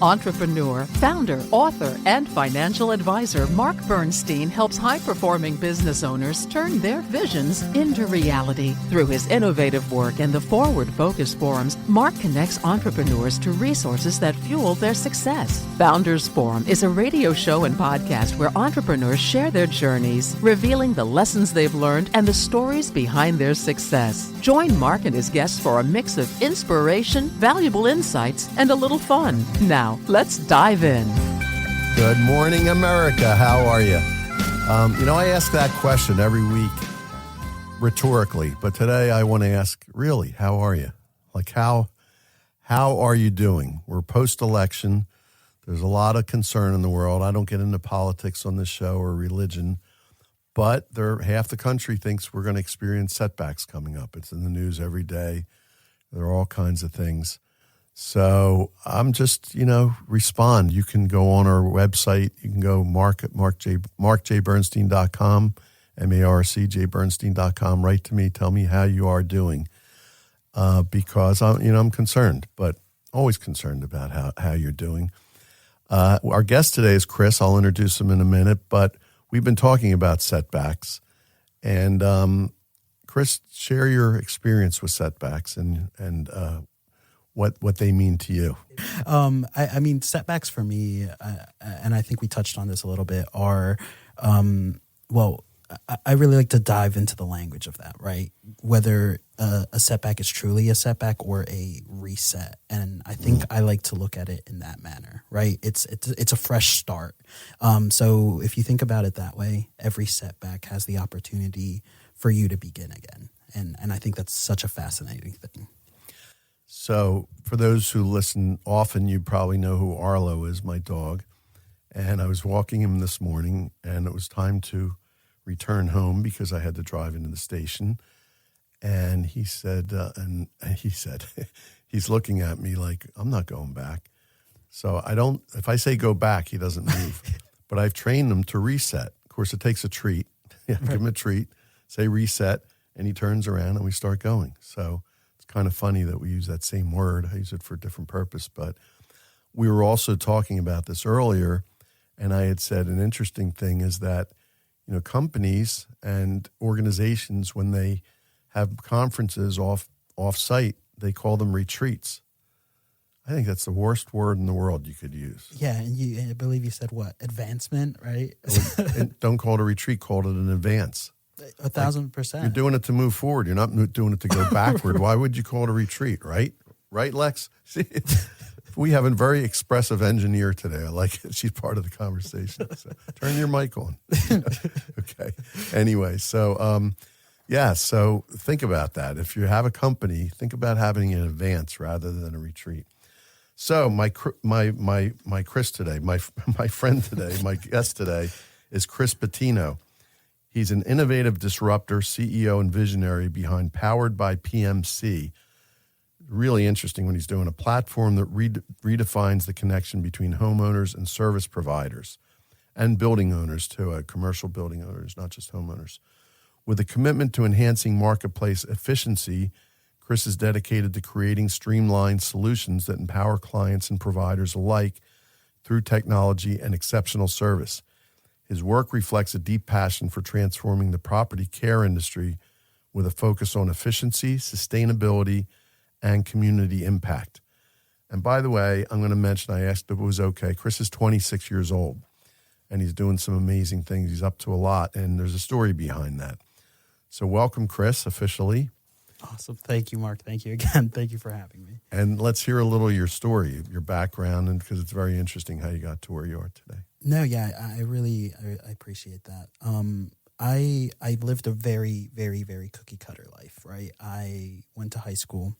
Entrepreneur, founder, author, and financial advisor Mark Bernstein helps high-performing business owners turn their visions into reality. Through his innovative work and the Forward Focus Forums, Mark connects entrepreneurs to resources that fuel their success. Founders Forum is a radio show and podcast where entrepreneurs share their journeys, revealing the lessons they've learned and the stories behind their success. Join Mark and his guests for a mix of inspiration, valuable insights, and a little fun. Now, let's dive in. Good morning, America. How are you? I ask that question every week rhetorically, but today I want to ask, really, how are you? Like, how are you doing? We're post-election. There's a lot of concern in the world. I don't get into politics on this show or religion, but half the country thinks we're going to experience setbacks coming up. It's in the news every day. There are all kinds of things. So I'm just, respond. You can go on our website. You can go markjbernstein.com, marcjbernstein.com. Write to me. Tell me how you are doing, because I'm concerned, but always concerned about how you're doing. Our guest today is Chris. I'll introduce him in a minute, but we've been talking about setbacks, and Chris, share your experience with setbacks and what they mean to you. I mean, setbacks for me, and I think we touched on this a little bit, are, I really like to dive into the language of that, right? Whether a setback is truly a setback or a reset. And I think I like to look at it in that manner, right? It's a fresh start. So if you think about it that way, every setback has the opportunity for you to begin again. And I think that's such a fascinating thing. So for those who listen often, you probably know who Arlo is, my dog. And I was walking him this morning, and it was time to return home because I had to drive into the station. And he said, he's looking at me like, I'm not going back. So if I say go back, he doesn't move. But I've trained him to reset. Of course, it takes a treat. Give him a treat, say reset, and he turns around and we start going. So it's kind of funny that we use that same word. I use it for a different purpose. But we were also talking about this earlier, and I had said an interesting thing is that, companies and organizations, when they have conferences off-site, they call them retreats. I think that's the worst word in the world you could use. Yeah, and I believe you said what? Advancement, right? And don't call it a retreat, call it an advance. 1,000%. You're doing it to move forward. You're not doing it to go backward. Why would you call it a retreat, right? Right, Lex? See, we have a very expressive engineer today. I like it. She's part of the conversation. So turn your mic on. Okay. Anyway, so so think about that. If you have a company, think about having an advance rather than a retreat. So my Chris today, my friend today, my guest today is Chris Patino. He's an innovative disruptor, CEO, and visionary behind Powered by PMC. Really interesting when he's doing a platform that redefines the connection between homeowners and service providers and building owners too, commercial building owners, not just homeowners. With a commitment to enhancing marketplace efficiency, Chris is dedicated to creating streamlined solutions that empower clients and providers alike through technology and exceptional service. His work reflects a deep passion for transforming the property care industry with a focus on efficiency, sustainability, and community impact. And by the way, I'm going to mention, I asked if it was okay. Chris is 26 years old, and he's doing some amazing things. He's up to a lot, and there's a story behind that. So welcome, Chris, officially. Awesome. Thank you, Mark. Thank you again. Thank you for having me. And let's hear a little of your story, your background, and because it's very interesting how you got to where you are today. No, yeah, I really appreciate that. I lived a very, very, very cookie cutter life, right? I went to high school.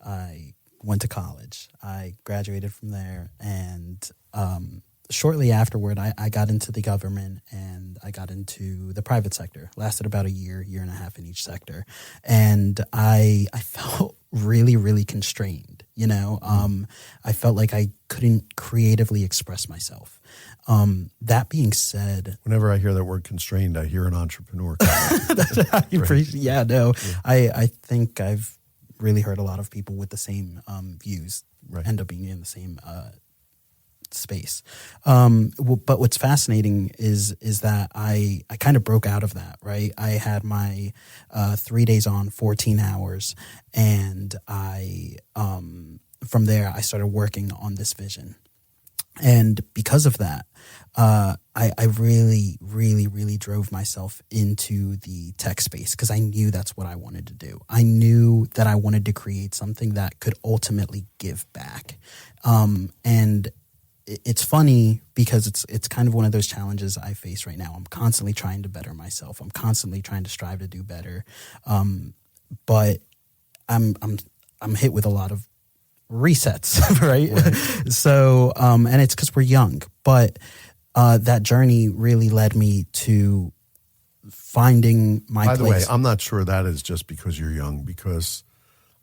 I went to college. I graduated from there, and shortly afterward, I got into the government and I got into the private sector. Lasted about a year and a half in each sector, and I felt really, really constrained. I felt like I couldn't creatively express myself. That being said, whenever I hear that word constrained, I hear an entrepreneur. I think I've really heard a lot of people with the same views end up being in the same space. But what's fascinating is that I kind of broke out of that, right? I had my 3 days on, 14 hours, and I from there I started working on this vision. And because of that, I really, really, really drove myself into the tech space because I knew that's what I wanted to do. I knew that I wanted to create something that could ultimately give back. And it's funny because it's kind of one of those challenges I face right now. I'm constantly trying to better myself. I'm constantly trying to strive to do better. But I'm hit with a lot of resets, right? So, and it's because we're young, but that journey really led me to finding my place. By the way, I'm not sure that is just because you're young, because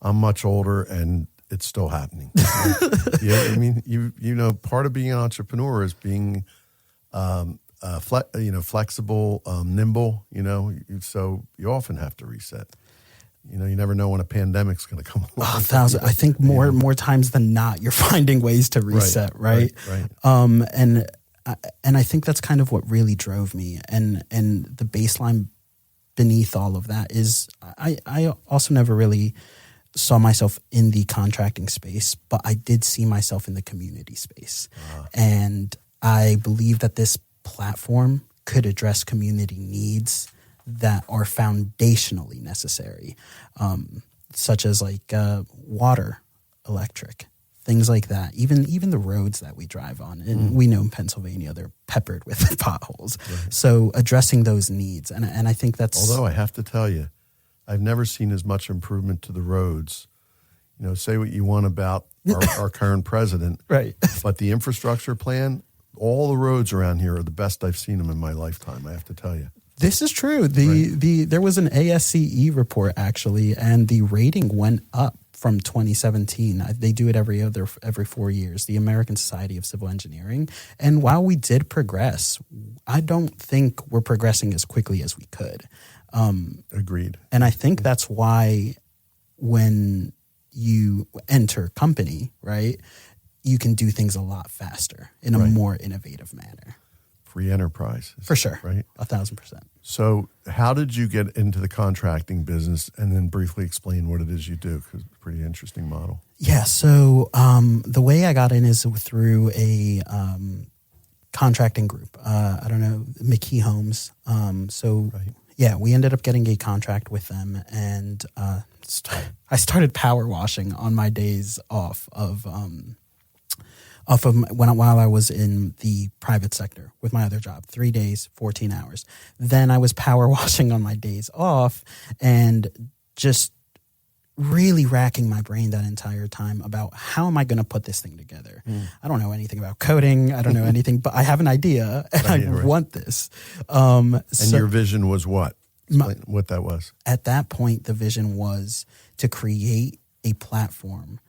I'm much older and it's still happening. Yeah, I mean, you know, part of being an entrepreneur is being, flexible, nimble. You know, so you often have to reset. You know, you never know when a pandemic's going to come along. 1,000. I think more times than not, you're finding ways to reset, right? And I think that's kind of what really drove me. And the baseline beneath all of that is I also never really saw myself in the contracting space, but I did see myself in the community space. And I believe that this platform could address community needs that are foundationally necessary, such as like water, electric, things like that. Even the roads that we drive on, and we know in Pennsylvania they're peppered with potholes. Right. So addressing those needs, and I think that's. Although I have to tell you, I've never seen as much improvement to the roads. You know, say what you want about our current president, right? But the infrastructure plan, all the roads around here are the best I've seen them in my lifetime. I have to tell you. This is true. There was an ASCE report actually, and the rating went up from 2017. They do it every 4 years, the American Society of Civil Engineering. And while we did progress, I don't think we're progressing as quickly as we could. Agreed. And I think that's why when you enter company, right, you can do things a lot faster in a more innovative manner. Free enterprise. For sure. Right? 1,000%. So how did you get into the contracting business, and then briefly explain what it is you do? Because it's a pretty interesting model. Yeah. So the way I got in is through a contracting group. I don't know, McKee Homes. Yeah, we ended up getting a contract with them, and I started power washing on my days off of while I was in the private sector with my other job, 3 days, 14 hours. Then I was power washing on my days off and just really racking my brain that entire time about how am I going to put this thing together? I don't know anything about coding. I don't know anything, but I have an idea and I want this. And your vision was what? Explain what that was. At that point, the vision was to create a platform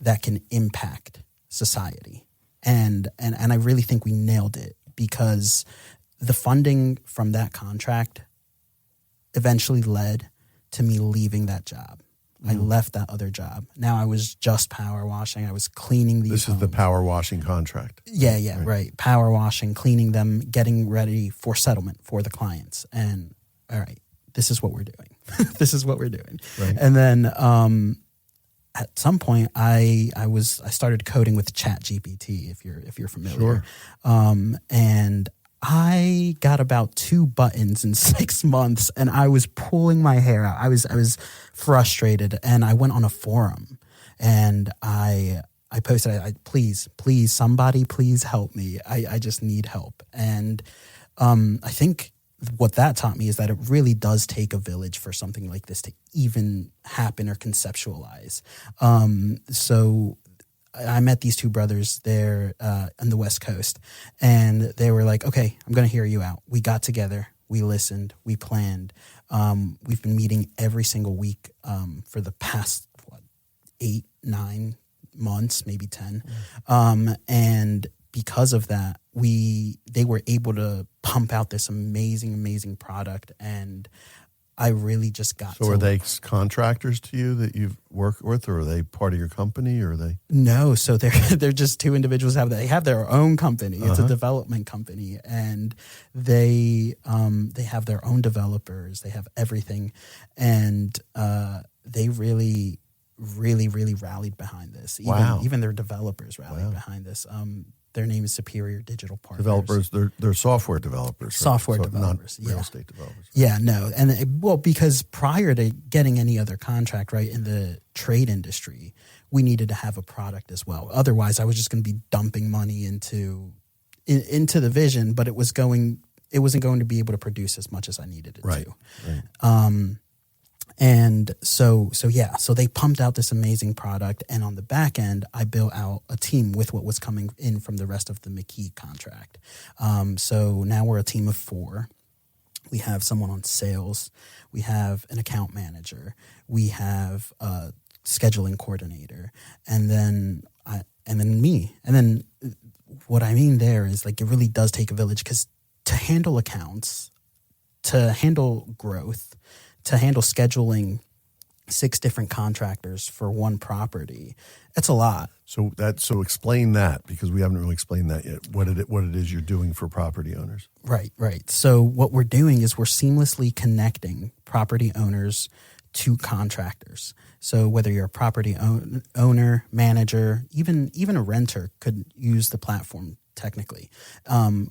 that can impact society. And I really think we nailed it, because the funding from that contract eventually led to me leaving that job. I left that other job. Now I was just power washing. I was cleaning these This homes. is the power washing contract. Yeah, right. Power washing, cleaning them, getting ready for settlement for the clients. And all right, this is what we're doing. This is what we're doing. Right. And then at some point, I started coding with ChatGPT, if you're familiar. Sure. And I got about 2 buttons in 6 months, and I was pulling my hair out. I was frustrated, and I went on a forum, and I posted, please, somebody, please help me. I just need help. And I think what that taught me is that it really does take a village for something like this to even happen or conceptualize. So I met these 2 brothers there on the West Coast, and they were like, okay, I'm going to hear you out. We got together, we listened, we planned. We've been meeting every single week for the past 8, 9 months, maybe 10. And because of that, they were able to pump out this amazing product. And I really just got So are they contractors to you that you've worked with, or are they part of your company, or are they? No, so they're just two individuals. They have their own company. It's a development company, and they have their own developers. They have everything, and they really rallied behind this. Even their developers rallied behind this. Their name is Superior Digital Partners. Developers, they're software developers. Right? Software developers, not real estate developers. Yeah, no. And because prior to getting any other contract, right, in the trade industry, we needed to have a product as well. Otherwise, I was just going to be dumping money into the vision, but it wasn't going to be able to produce as much as I needed it to. Right. And so they pumped out this amazing product. And on the back end, I built out a team with what was coming in from the rest of the McKee contract. So now we're a team of 4. We have someone on sales. We have an account manager. We have a scheduling coordinator. And then me. And then what I mean there is, like, it really does take a village, because to handle accounts, to handle growth, to handle scheduling 6 different contractors for one property, it's a lot. So explain that, because we haven't really explained that yet. What it is you're doing for property owners. Right. So what we're doing is we're seamlessly connecting property owners to contractors. So whether you're a property owner, manager, even a renter could use the platform technically.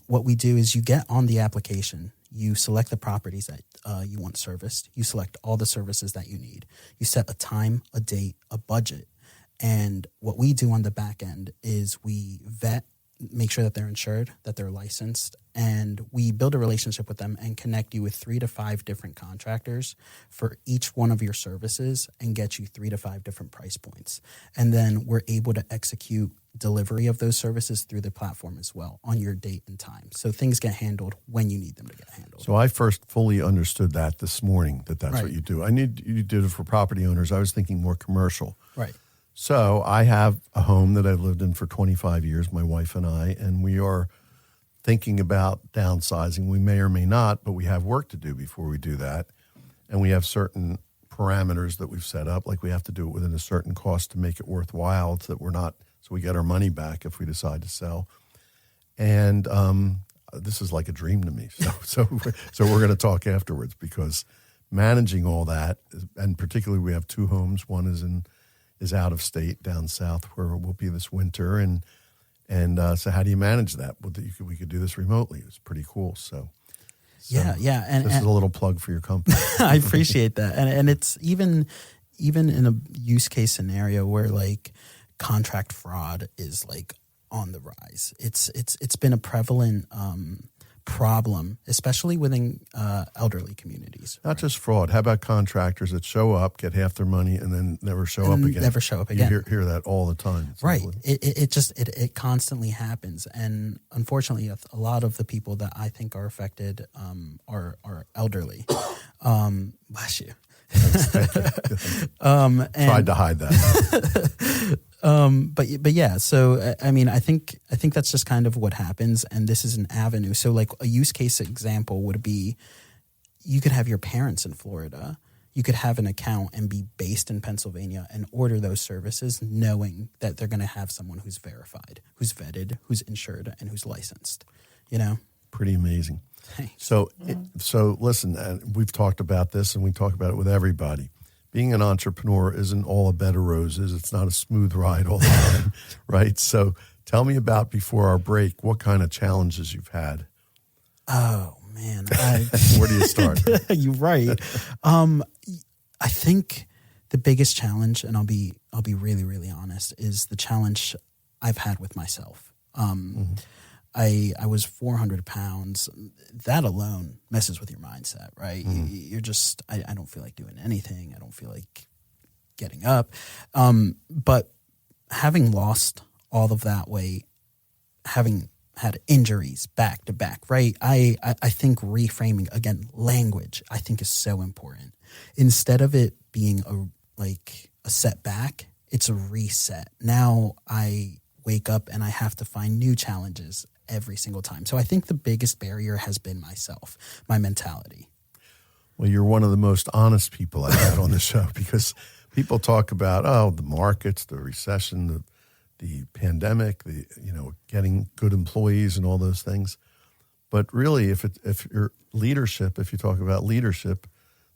What we do is you get on the application. You select the properties that you want serviced. You select all the services that you need. You set a time, a date, a budget. And what we do on the back end is we vet, make sure that they're insured, that they're licensed, and we build a relationship with them and connect you with 3 to 5 different contractors for each one of your services and get you 3 to 5 different price points. And then we're able to execute delivery of those services through the platform as well on your date and time. So things get handled when you need them to get handled. So I first fully understood that this morning, that's what you do. You did it for property owners. I was thinking more commercial. Right. So I have a home that I've lived in for 25 years, my wife and I, and we are thinking about downsizing. We may or may not, but we have work to do before we do that. And we have certain parameters that we've set up, like we have to do it within a certain cost to make it worthwhile, so we get our money back if we decide to sell. And this is like a dream to me. So we're going to talk afterwards, because managing all that, and particularly we have 2 homes. One is out of state down south where we'll be this winter. And so how do you manage that? Well, we could do this remotely. It's pretty cool. So yeah. And this is a little plug for your company. I appreciate that. And it's even in a use case scenario where, like, contract fraud is, like, on the rise. It's been a prevalent problem, especially within elderly communities. Not just fraud. How about contractors that show up, get half their money, and then never show up again? You hear that all the time. Right. It constantly happens. And unfortunately, a lot of the people that I think are affected are elderly. Bless you. Tried to hide that. But yeah, so I mean, I think that's just kind of what happens, and this is an avenue. So, like, a use case example would be, you could have your parents in Florida, you could have an account and be based in Pennsylvania and order those services, knowing that they're going to have someone who's verified, who's vetted, who's insured, and who's licensed. Pretty amazing. Thanks. So listen, we've talked about this, and we talk about it with everybody. Being an entrepreneur isn't all a bed of roses. It's not a smooth ride all the time, right? So tell me about, before our break, what kind of challenges you've had. Oh, man. Where do you start? You're right. I think the biggest challenge, and I'll be really, really honest, is the challenge I've had with myself. I was 400 pounds. That alone messes with your mindset, right? You're just, I don't feel like doing anything. I don't feel like getting up. But having lost all of that weight, having had injuries back to back, right? I think reframing, again, language, I think is so important. Instead of it being a setback, it's a reset. Now I wake up and I have to find new challenges every single time. So I think the biggest barrier has been myself, my mentality. Well, you're one of the most honest people I've had on the show, because people talk about, the markets, the recession, the pandemic, getting good employees and all those things. But really, if you're leadership, if you talk about leadership,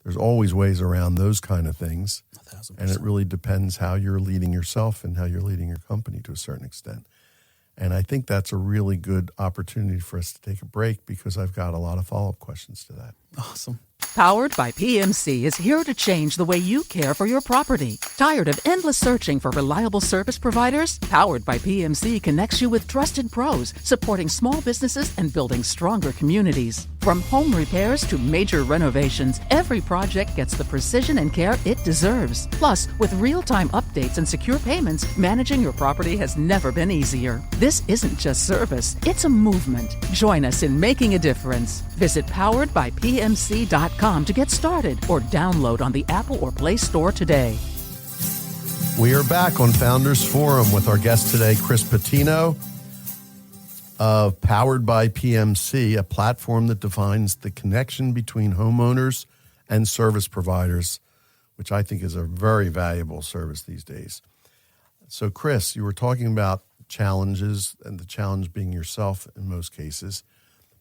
there's always ways around those kind of things. 1,000%. And it really depends how you're leading yourself and how you're leading your company to a certain extent. And I think that's a really good opportunity for us to take a break, because I've got a lot of follow-up questions to that. Awesome. Powered by PMC is here to change the way you care for your property. Tired of endless searching for reliable service providers? Powered by PMC connects you with trusted pros, supporting small businesses and building stronger communities. From home repairs to major renovations, every project gets the precision and care it deserves. Plus, with real-time updates and secure payments, managing your property has never been easier. This isn't just service, it's a movement. Join us in making a difference. Visit poweredbypmc.com to get started, or download on the Apple or Play Store today. We are back on Founders Forum with our guest today, Chris Patino of Powered by PMC, a platform that defines the connection between homeowners and service providers, which I think is a very valuable service these days. So, Chris, you were talking about challenges, and the challenge being yourself in most cases.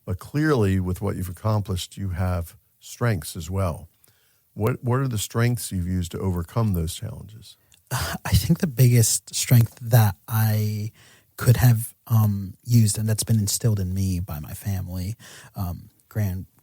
But clearly, with what you've accomplished, you have strengths as well. What are the strengths you've used to overcome those challenges? I think the biggest strength that I could have used, and that's been instilled in me by my family,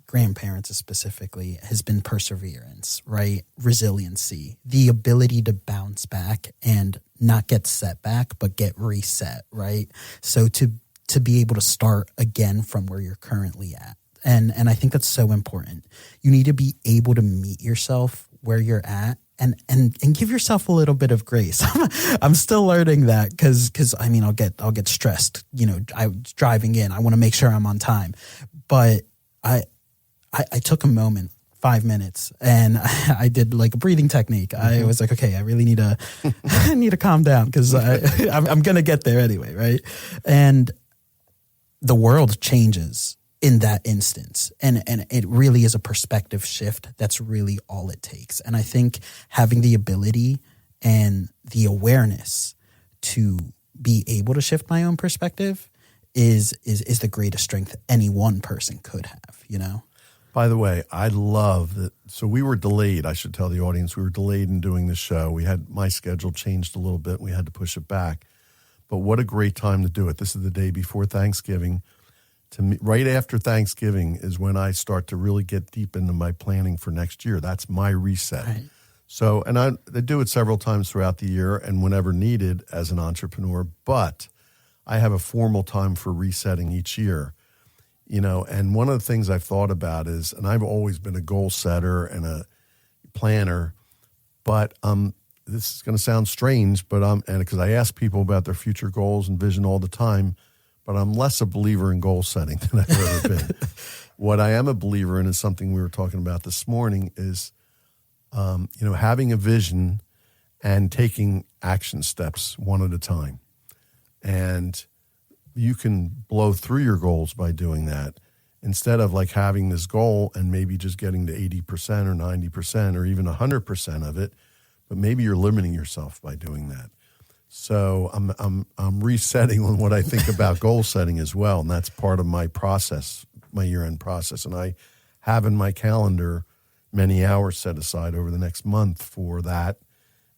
grandparents specifically, has been perseverance, right? Resiliency, the ability to bounce back and not get set back, but get reset, right? So to be able to start again from where you're currently at. And I think that's so important. You need to be able to meet yourself where you're at and give yourself a little bit of grace. I'm still learning that because I mean, I'll get stressed, driving in. I want to make sure I'm on time. But I took a moment, 5 minutes, and I did like a breathing technique. Mm-hmm. I was like, okay, I really need to calm down, because I'm going to get there anyway, right? And the world changes in that instance. And it really is a perspective shift. That's really all it takes. And I think having the ability and the awareness to be able to shift my own perspective is the greatest strength any one person could have, By the way, I love that. So we were delayed. I should tell the audience, we were delayed in doing the show. We had my schedule changed a little bit. We had to push it back. But what a great time to do it. This is the day before Thanksgiving. To me, right after Thanksgiving is when I start to really get deep into my planning for next year. That's my reset. Right. So, and I do it several times throughout the year and whenever needed as an entrepreneur, but I have a formal time for resetting each year. And one of the things I've thought about is, and I've always been a goal setter and a planner, but this is going to sound strange, but and because I ask people about their future goals and vision all the time, but I'm less a believer in goal setting than I've ever been. What I am a believer in is something we were talking about this morning is, having a vision and taking action steps one at a time. And you can blow through your goals by doing that, instead of like having this goal and maybe just getting to 80% or 90% or even 100% of it, but maybe you're limiting yourself by doing that. So I'm resetting on what I think about goal setting as well, and that's part of my process, my year-end process. And I have in my calendar many hours set aside over the next month for that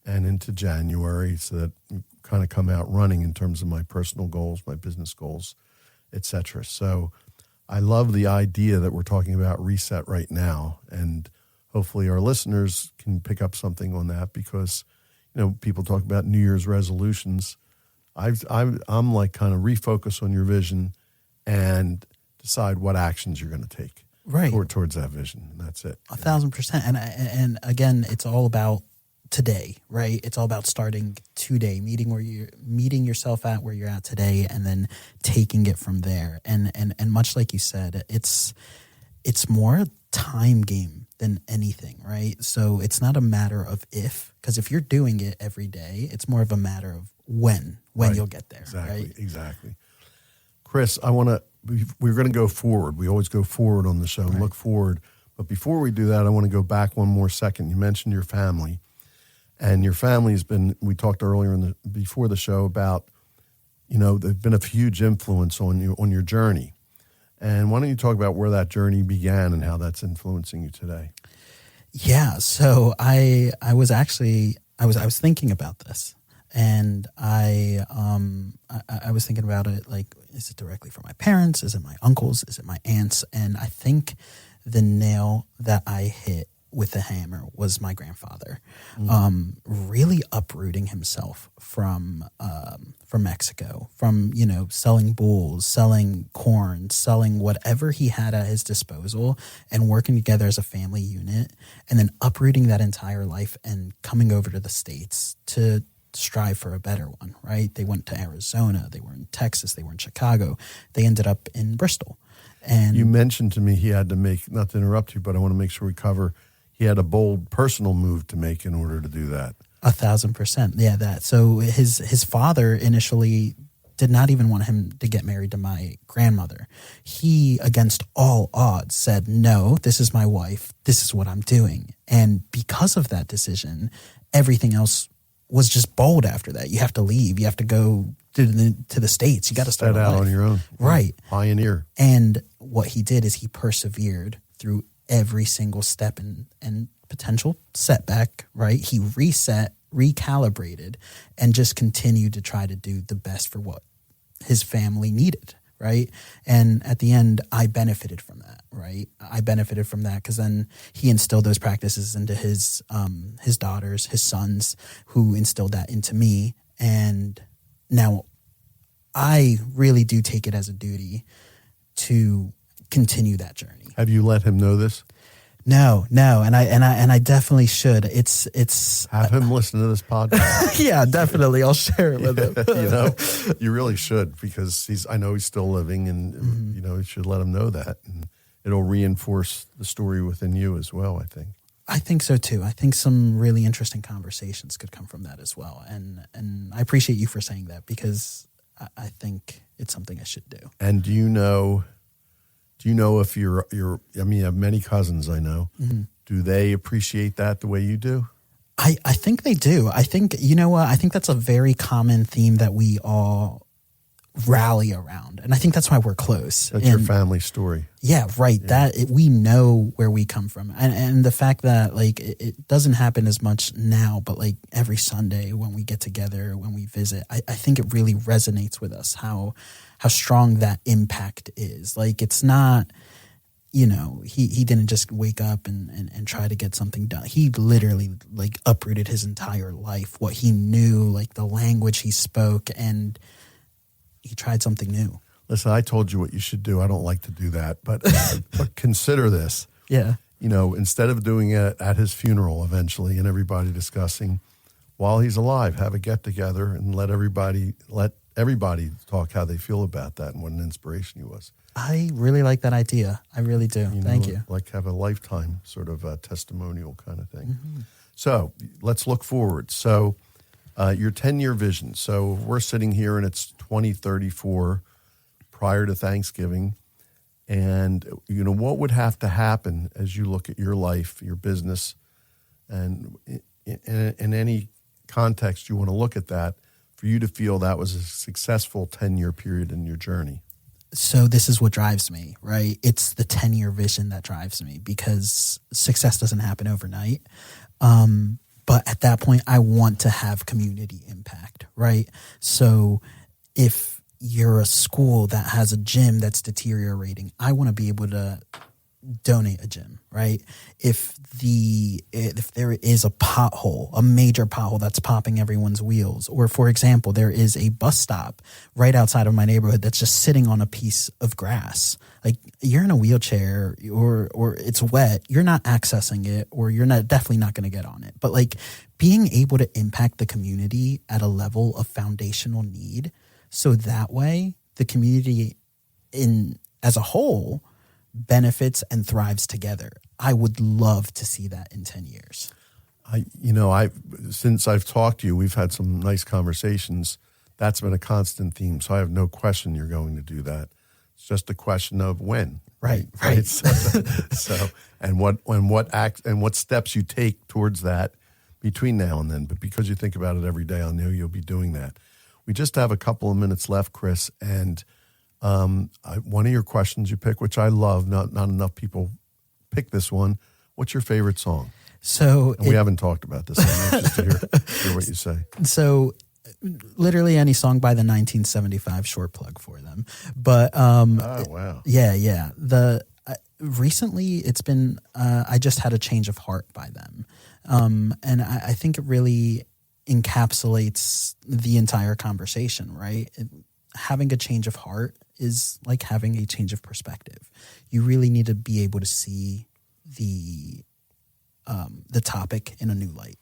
and into January, so that kind of come out running in terms of my personal goals, my business goals, et cetera. So I love the idea that we're talking about reset right now, and hopefully our listeners can pick up something on that, because people talk about New Year's resolutions. I'm like kind of refocus on your vision and decide what actions you're going to take towards that vision. And that's it. 1,000%. And again, it's all about today, right? It's all about starting today, meeting yourself at where you're at today, and then taking it from there. And much like you said, it's more a time game than anything, right? So it's not a matter of if, because if you're doing it every day, it's more of a matter of when you'll get there. Exactly, right? Exactly. Chris, we're going to go forward. We always go forward on the show and look forward. But before we do that, I want to go back one more second. You mentioned your family, and your family has been, we talked earlier before the show about, they've been a huge influence on your journey. And why don't you talk about where that journey began and how that's influencing you today? Yeah. So I was thinking about this, and I was thinking about it like, is it directly from my parents? Is it my uncles? Is it my aunts? And I think the nail that I hit with the hammer was my grandfather, really uprooting himself from Mexico, from, selling bulls, selling corn, selling whatever he had at his disposal, and working together as a family unit, and then uprooting that entire life and coming over to the States to strive for a better one, right? They went to Arizona, they were in Texas, they were in Chicago, they ended up in Bristol. And you mentioned to me he had to make, not to interrupt you, but I want to make sure we cover, he had a bold personal move to make in order to do that. 1,000%. Yeah, that. So his father initially did not even want him to get married to my grandmother. He, against all odds, said, no, this is my wife. This is what I'm doing. And because of that decision, everything else was just bold after that. You have to leave. You have to go to the States. You got to start Set out on your own. Right. Pioneer. And what he did is he persevered through every single step and potential setback, right? He reset, recalibrated, and just continued to try to do the best for what his family needed, right? And at the end, I benefited from that, right? I benefited from that because then he instilled those practices into his daughters, his sons, who instilled that into me. And now I really do take it as a duty to continue that journey. Have you let him know this? No, and I definitely should. It's have him listen to this podcast. Yeah, definitely. I'll share it with him. You really should, because I know he's still living, and you should let him know that, and it'll reinforce the story within you as well. I think so too. I think some really interesting conversations could come from that as well, and I appreciate you for saying that, because I think it's something I should do. And do you know if you have many cousins, I know. Mm-hmm. Do they appreciate that the way you do? I think they do. I think, I think that's a very common theme that we all rally around. And I think that's why we're close. That's your family story. Yeah, right. Yeah. We know where we come from. And the fact that it doesn't happen as much now, but every Sunday when we get together, when we visit, I think it really resonates with us how strong that impact is. It's not, he didn't just wake up and try to get something done. He literally uprooted his entire life, what he knew, the language he spoke, and he tried something new. Listen, I told you what you should do. I don't like to do that, but consider this. Yeah. Instead of doing it at his funeral eventually and everybody discussing, while he's alive, have a get together and let everybody talk how they feel about that and what an inspiration he was. I really like that idea. I really do. Thank you. Have a lifetime sort of testimonial kind of thing. Mm-hmm. So let's look forward. So your 10-year vision. So we're sitting here and it's 2034 prior to Thanksgiving. And, what would have to happen as you look at your life, your business, and in any context you want to look at that, for you to feel that was a successful 10-year period in your journey? So this is what drives me, right? It's the 10-year vision that drives me, because success doesn't happen overnight. But at that point, I want to have community impact, right? So if you're a school that has a gym that's deteriorating, I want to be able to donate a gym, right? If there is a pothole, a major pothole that's popping everyone's wheels, or for example, there is a bus stop right outside of my neighborhood that's just sitting on a piece of grass. You're in a wheelchair or it's wet, you're not accessing it, or you're definitely not going to get on it. But being able to impact the community at a level of foundational need, so that way the community as a whole benefits and thrives together. I would love to see that in 10 years. Since I've talked to you, we've had some nice conversations. That's been a constant theme. So I have no question you're going to do that. It's just a question of when. Right. So and what steps you take towards that between now and then. But because you think about it every day, I know you'll be doing that. We just have a couple of minutes left, Chris, and one of your questions you pick, which I love, not enough people pick this one. What's your favorite song? So we haven't talked about this. I'm anxious to hear what you say. So literally any song by the 1975, short plug for them. But oh, wow. Yeah. Recently it's been I just had a change of heart by them. And I think it really encapsulates the entire conversation, right? Having a change of heart is like having a change of perspective. You really need to be able to see the topic in a new light.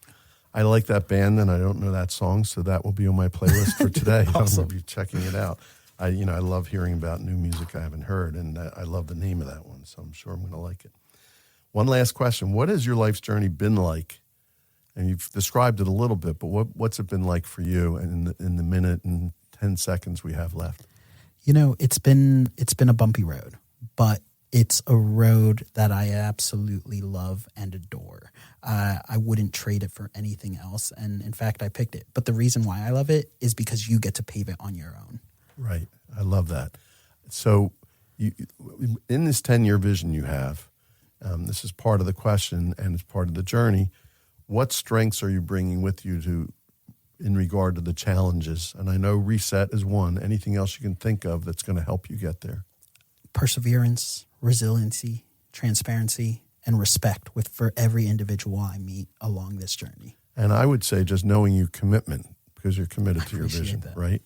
I like that band, and I don't know that song, so that will be on my playlist for today. Awesome. I'm going to be checking it out. I love hearing about new music I haven't heard, and I love the name of that one, so I'm sure I'm going to like it. One last question. What has your life's journey been like? And you've described it a little bit, but what's it been like for you in the minute and 10 seconds we have left? It's been a bumpy road, but it's a road that I absolutely love and adore. I wouldn't trade it for anything else. And in fact, I picked it. But the reason why I love it is because you get to pave it on your own. Right. I love that. So in this 10-year vision you have, this is part of the question and it's part of the journey. What strengths are you bringing with you in regard to the challenges? And I know reset is one. Anything else you can think of that's going to help you get there? Perseverance, resiliency, transparency, and respect for every individual I meet along this journey. And I would say just knowing your commitment, because you're committed to your vision, that. Right?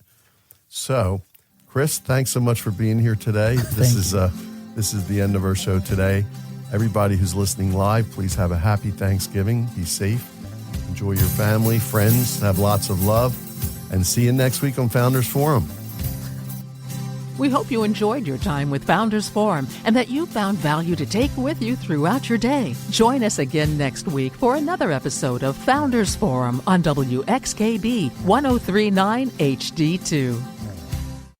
So, Chris, thanks so much for being here today. This is the end of our show today. Everybody who's listening live, please have a happy Thanksgiving. Be safe. Enjoy your family, friends. Have lots of love. And see you next week on Founders Forum. We hope you enjoyed your time with Founders Forum and that you found value to take with you throughout your day. Join us again next week for another episode of Founders Forum on WXKB 1039 HD2.